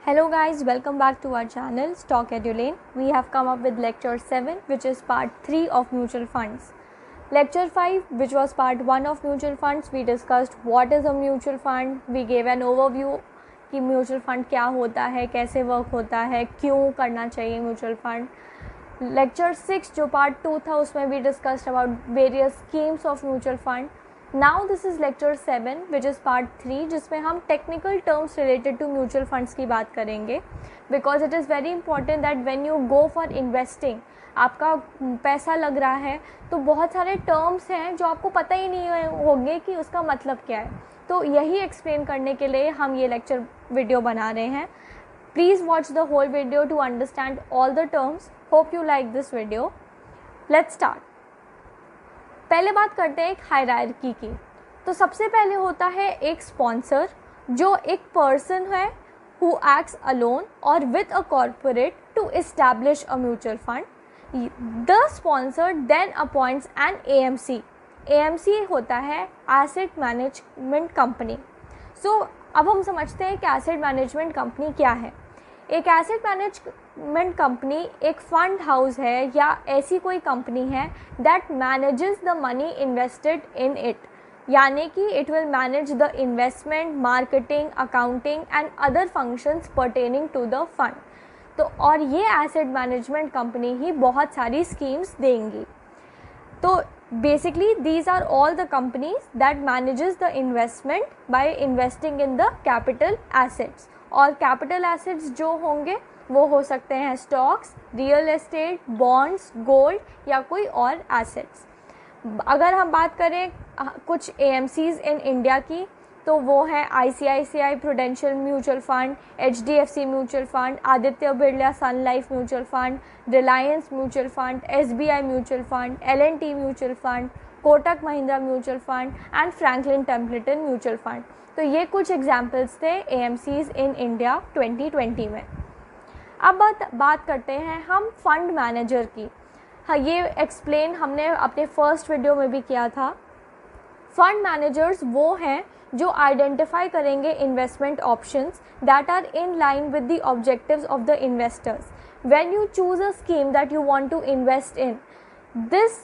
Hello guys, welcome back to our channel Stock Edulane. We have come up with lecture 7 which is part 3 of mutual funds. Lecture 5 which was part 1 of mutual funds, we discussed what is a mutual fund, we gave an overview कि mutual fund क्या होता है, कैसे work होता है, क्यों करना चाहिए म्यूचुअल फंड. लेक्चर 6 जो पार्ट 2 था उसमें we discussed about various schemes of mutual fund. Now this is lecture 7 which is part 3 जिसमें हम technical terms related to mutual funds की बात करेंगे because it is very important that when you go for investing, आपका पैसा लग रहा है तो बहुत सारे टर्म्स हैं जो आपको पता ही नहीं होंगे कि उसका मतलब क्या है. तो यही एक्सप्लेन करने के लिए हम ये लेक्चर वीडियो बना रहे हैं. Please watch the whole video to understand all the terms. Hope you like this video. Let's start. पहले बात करते हैं एक हायरार्की की. तो सबसे पहले होता है एक स्पॉन्सर जो एक पर्सन है हु एक्ट्स अलोन और with a corporate to establish a mutual fund. The sponsor then appoints an AMC. AMC होता है एसेट मैनेजमेंट कंपनी. सो अब हम समझते हैं कि एसेट मैनेजमेंट कंपनी क्या है. एक एसेट मैनेजमेंट कंपनी एक फंड हाउस है या ऐसी कोई कंपनी है that manages the money invested in it, यानी कि it will manage the investment, marketing, accounting and other functions pertaining to the fund. तो और ये एसेट मैनेजमेंट कंपनी ही बहुत सारी स्कीम्स देंगी. तो basically these are all the companies that manages the investment by investing in the capital assets. और capital assets जो होंगे वो हो सकते हैं stocks, real estate, bonds, gold या कोई और एसेट्स. अगर हम बात करें कुछ AMCs इन इंडिया की तो वो हैं ICICI Prudential mutual fund, HDFC mutual fund, Aditya Birla Sun Life mutual fund, Reliance mutual fund, SBI mutual fund, L&T mutual fund, Kotak Mahindra mutual fund and Franklin Templeton mutual fund. तो ये कुछ एग्जाम्पल्स थे AMCs in India 2020 में. अब बात करते हैं हम फंड मैनेजर की. हाँ, ये एक्सप्लेन हमने अपने फर्स्ट वीडियो में भी किया था. फंड मैनेजर्स वो हैं जो आइडेंटिफाई करेंगे investment options that are in line with the objectives of the investors. When you choose a scheme that you want to invest in, this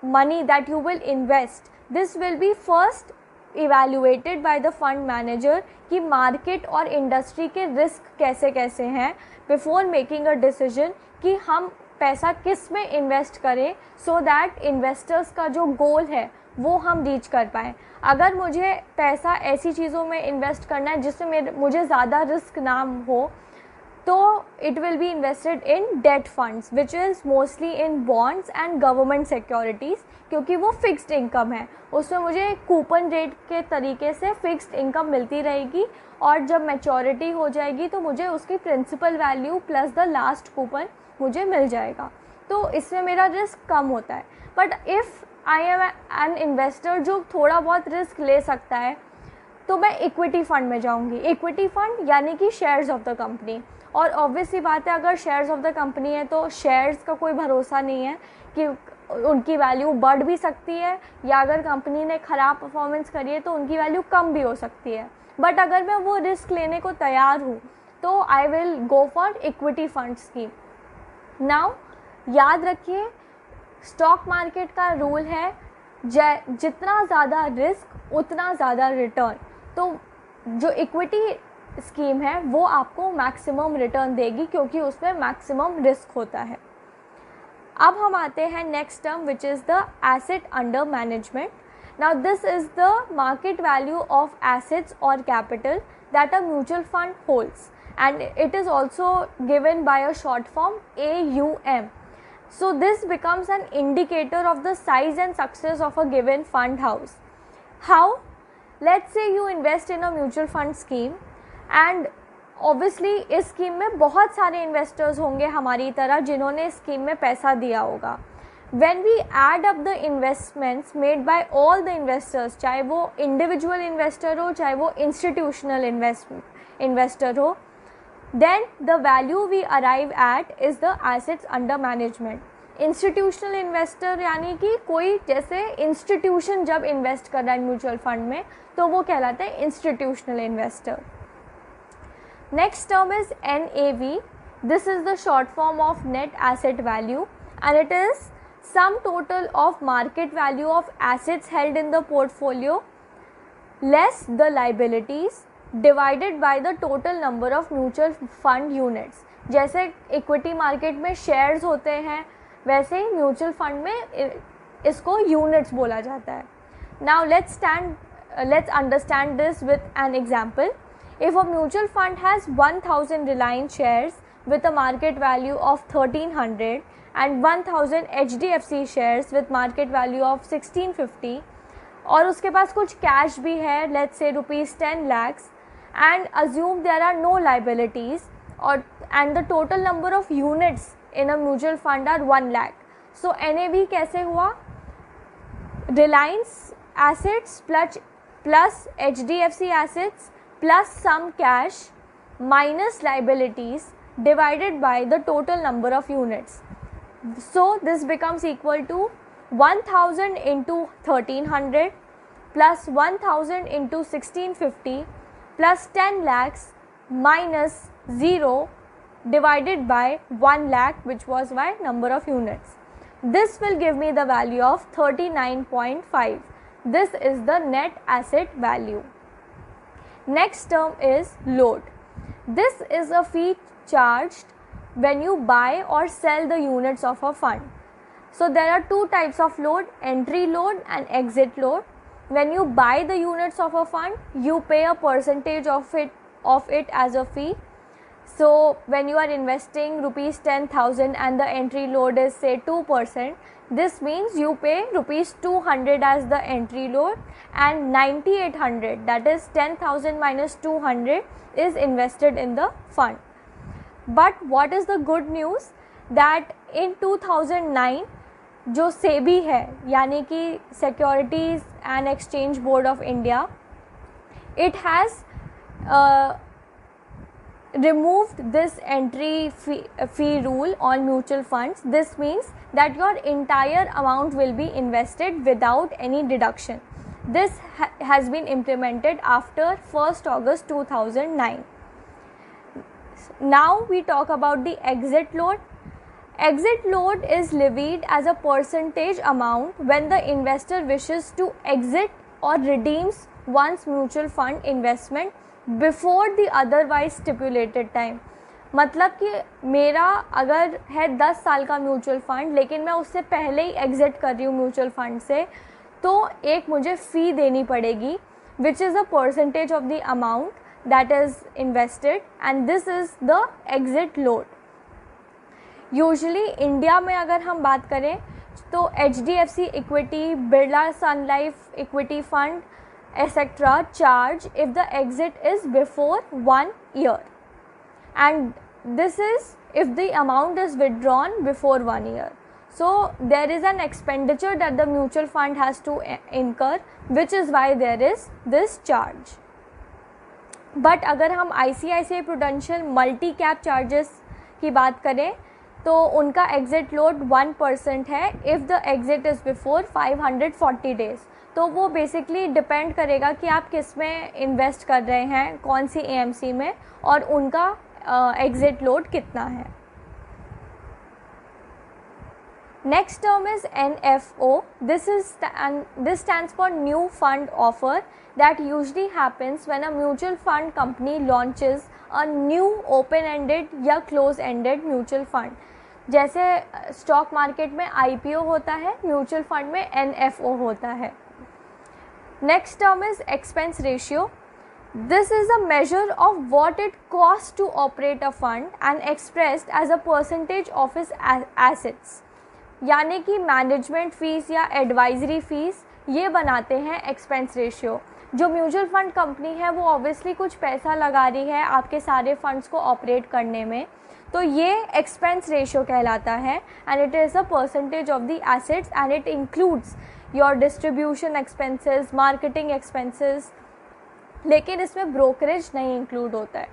money that you will invest, this will be first evaluated by the fund manager कि market और industry के risk कैसे कैसे हैं before making a decision कि हम पैसा किस में इन्वेस्ट करें सो दैट इन्वेस्टर्स का जो गोल है वो हम रीच कर पाएँ. अगर मुझे पैसा ऐसी चीज़ों में इन्वेस्ट करना है जिसमें मुझे ज़्यादा रिस्क ना हो तो it will be invested in date funds which is mostly in bonds and government securities, क्योंकि वो फिक्स्ड इनकम है. उसमें मुझे कूपन रेट के तरीके से फिक्स्ड इनकम मिलती रहेगी और जब मैच्योरिटी हो जाएगी तो मुझे उसकी principal value plus the last coupon मुझे मिल जाएगा. तो इसमें मेरा रिस्क कम होता है. But if I am an investor जो थोड़ा बहुत रिस्क ले सकता है तो मैं इक्विटी फंड में जाऊंगी. इक्विटी फंड यानी कि शेयर्स ऑफ द कंपनी. और ऑब्वियसली बात है, अगर शेयर्स ऑफ द कंपनी है तो शेयर्स का कोई भरोसा नहीं है कि उनकी वैल्यू बढ़ भी सकती है या अगर कंपनी ने ख़राब परफॉर्मेंस करी है तो उनकी वैल्यू कम भी हो सकती है. बट अगर मैं वो रिस्क लेने को तैयार हूँ तो I will go for equity funds की. नाउ याद रखिए, स्टॉक मार्केट का रूल है जितना ज़्यादा रिस्क उतना ज़्यादा रिटर्न. तो जो इक्विटी स्कीम है वो आपको मैक्सिमम रिटर्न देगी क्योंकि उसमें मैक्सिमम रिस्क होता है. अब हम आते हैं next term which is the asset under management. Now this is the market value of assets or capital that a mutual fund holds and it is also given by a short form AUM. So this becomes an indicator of the size and success of a given fund house. How? Let's say you invest in a mutual fund scheme and obviously इस scheme में बहुत सारे investors होंगे हमारी तरह जिन्होंने इस scheme में पैसा दिया होगा. When we add up the investments made by all the investors, चाहे वो इंडिविजुअल इन्वेस्टर हो चाहे वो इंस्टीट्यूशनल इन्वेस्टर हो, then the value we arrive at is the assets under management. Institutional investor यानी कि कोई जैसे इंस्टीट्यूशन जब इन्वेस्ट कर रहा है म्यूचुअल फंड में तो वो कहलाता है institutional investor. Next term is NAV. This is the short form of net asset value, and it is sum total of market value of assets held in the portfolio less the liabilities divided by the total number of mutual fund units. जैसे equity market में shares होते हैं, वैसे ही mutual fund में इसको units बोला जाता है. Now let's understand this with an example. If a mutual fund has 1000 Reliance shares with a market value of 1300 and 1000 HDFC shares with market value of 1650 और उसके पास कुछ कैश भी है, let's say rupees 10 lakhs, and assume there are no liabilities and the total number of units in a mutual fund are 1 lakh. So NAV कैसे हुआ? Reliance assets plus HDFC assets plus some cash minus liabilities divided by the total number of units. So this becomes equal to 1000 into 1300 plus 1000 into 1650 plus 10 lakhs minus 0 divided by 1 lakh, which was my number of units. This will give me the value of 39.5. This is the net asset value. Next term is load. This is a fee charged when you buy or sell the units of a fund. So there are two types of load, entry load and exit load. When you buy the units of a fund, you pay a percentage of it as a fee. So when you are investing rupees 10,000 and the entry load is say 2%, this means you pay rupees 200 as the entry load and 9800, that is 10,000 minus 200, is invested in the fund. But what is the good news? That in 2009 जो सेबी है यानी कि securities and exchange board of India, it has removed this entry fee rule on mutual funds. This means that your entire amount will be invested without any deduction. This has been implemented after 1st August 2009. Now we talk about the exit load. Exit load is levied as a percentage amount when the investor wishes to exit or redeems one's mutual fund investment before the otherwise stipulated time. मतलब कि मेरा अगर है 10 साल का mutual fund लेकिन मैं उससे पहले ही एग्जिट कर रही हूँ म्यूचुअल फंड से, तो एक मुझे फ़ी देनी पड़ेगी which is a percentage of the amount that is invested, and this is the exit load. Usually India में अगर हम बात करें तो HDFC equity, Birla Sun Life equity fund etc. charge if the exit is before 1 year, and this is if the amount is withdrawn before 1 year. So there is an expenditure that the mutual fund has to incur, which is why there is this charge. But अगर हम ICICI Prudential multi cap charges की बात करें तो उनका exit load 1% है if the exit is before 540 days. तो वो बेसिकली डिपेंड करेगा कि आप किस में इन्वेस्ट कर रहे हैं, कौन सी AMC में, और उनका एग्जिट लोड कितना है. Next term is NFO. This stands for New Fund Offer that usually happens when a mutual fund company launches a new open-ended या close-ended mutual fund. जैसे स्टॉक मार्केट में IPO होता है, म्यूचुअल फंड में NFO होता है. Next term is expense ratio. This is a measure of what it costs to operate a fund and expressed as a percentage of its assets. यानी कि management fees या advisory fees ये बनाते हैं expense ratio. जो mutual fund company है वो obviously कुछ पैसा लगा रही है आपके सारे फंड्स को ऑपरेट करने में, तो ये एक्सपेंस रेशियो कहलाता है, and it is a percentage of the assets and it includes your distribution expenses, marketing expenses, लेकिन इसमें ब्रोकरेज नहीं इंक्लूड होता है.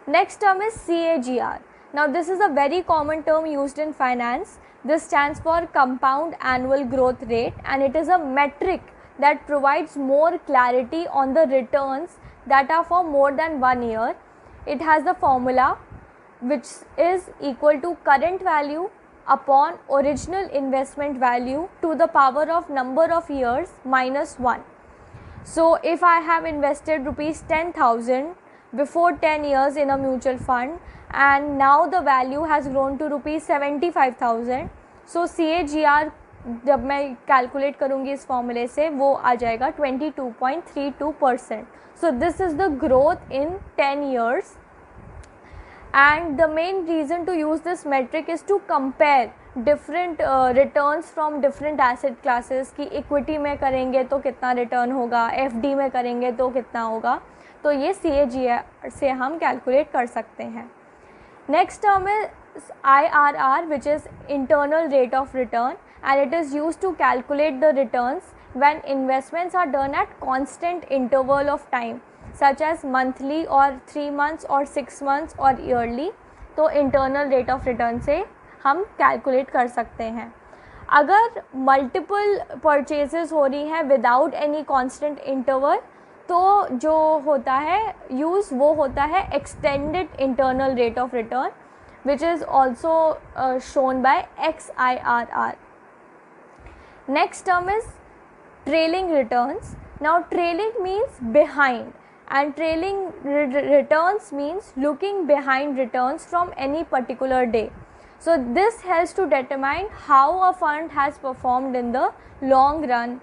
Next term is CAGR. Now this is a very common term used in finance. This stands for compound annual growth rate, and it is a metric that provides more clarity on the returns that are for more than 1 year. it has the formula which is equal to current value upon original investment value to the power of number of years minus 1. So if I have invested rupees 10,000 before 10 years in a mutual fund and now the value has grown to rupees 75,000, so CAGR जब मैं calculate करूँगी इस फॉर्मूले से वो आ जाएगा 22.32%. So this is the growth in 10 years, and the main reason to use this metric is to compare different returns from different asset classes कि equity में करेंगे तो कितना रिटर्न होगा, FD में करेंगे तो कितना होगा. तो ये CAGR से हम कैलकुलेट कर सकते हैं. Next term is IRR which is internal rate of return, and it is used to calculate the returns when investments are done at constant interval of time such as monthly or 3 months or 6 months or yearly. तो internal rate of return से हम calculate कर सकते हैं. अगर multiple purchases हो रही हैं without any constant interval तो जो होता है यूज़ वो होता है extended internal rate of return which is also shown by XIRR. Next term is trailing returns. Now trailing means behind, and trailing returns means looking behind returns from any particular day. So this helps to determine how a fund has performed in the long run,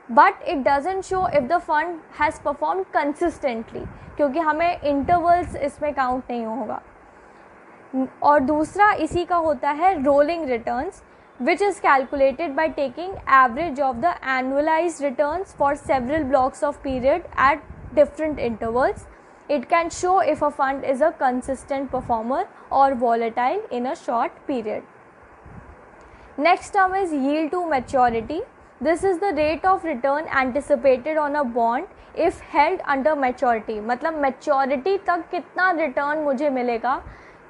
but it doesn't show if the fund has performed consistently क्योंकि हमें intervals इसमें count नहीं होगा. और दूसरा इसी का होता है rolling returns, which is calculated by taking average of the annualized returns for several blocks of period at different intervals. It can show if a fund is a consistent performer or volatile in a short period. Next term is yield to maturity. This is the rate of return anticipated on a bond if held under maturity. मतलब maturity तक कितना return मुझे मिलेगा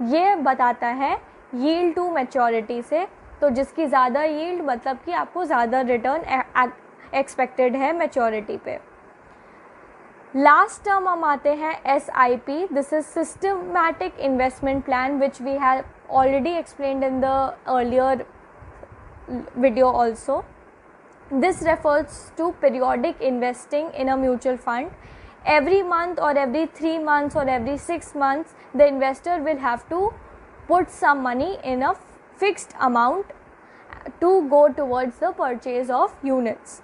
ये बताता है yield to maturity से. तो जिसकी ज़्यादा yield मतलब कि आपको ज़्यादा return expected है maturity पे. लास्ट टर्म हम आते हैं SIP. This is systematic investment plan which we have already explained in the earlier video also. This refers to periodic investing in a mutual fund. Every month or every 3 months or every 6 months the investor will have to put some money in a fixed amount to go towards the purchase of units.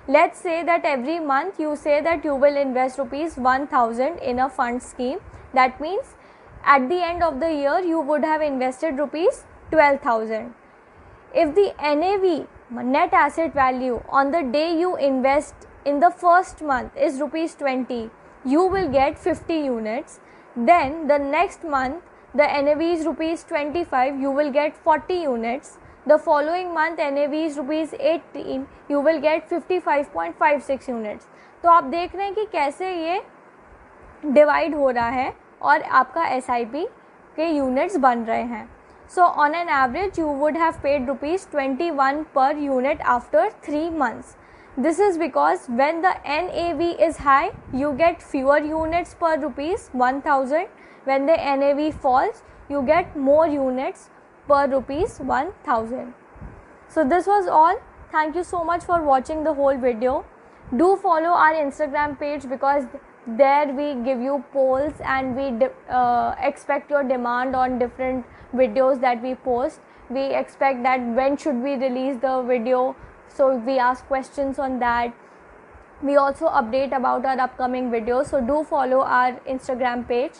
Let's say that every month you say that you will invest rupees 1000 in a fund scheme. That means at the end of the year you would have invested rupees 12,000. If the NAV, net asset value, on the day you invest in the first month is rupees 20, you will get 50 units. Then the next month the NAV is rupees 25, you will get 40 units. The following month NAV is rupees 18, you will get 55.56 units. तो आप देख रहे हैं कि कैसे ये divide हो रहा है और आपका SIP के यूनिट्स बन रहे हैं. So on an average you would have paid rupees 21 per unit after 3 months. This is because when the NAV is high you get fewer units per rupees 1000. When the NAV falls you get more units per rupees 1000. So this was all. Thank you so much for watching the whole video. Do follow our Instagram page because there we give you polls and we expect your demand on different videos that we post. We expect that when should we release the video, so we ask questions on that. We also update about our upcoming videos, so do follow our Instagram page.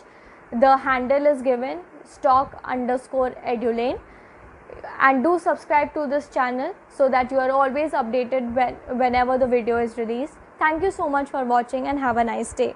The handle is given stock_edulane, and do subscribe to this channel so that you are always updated whenever the video is released. Thank you so much for watching and have a nice day.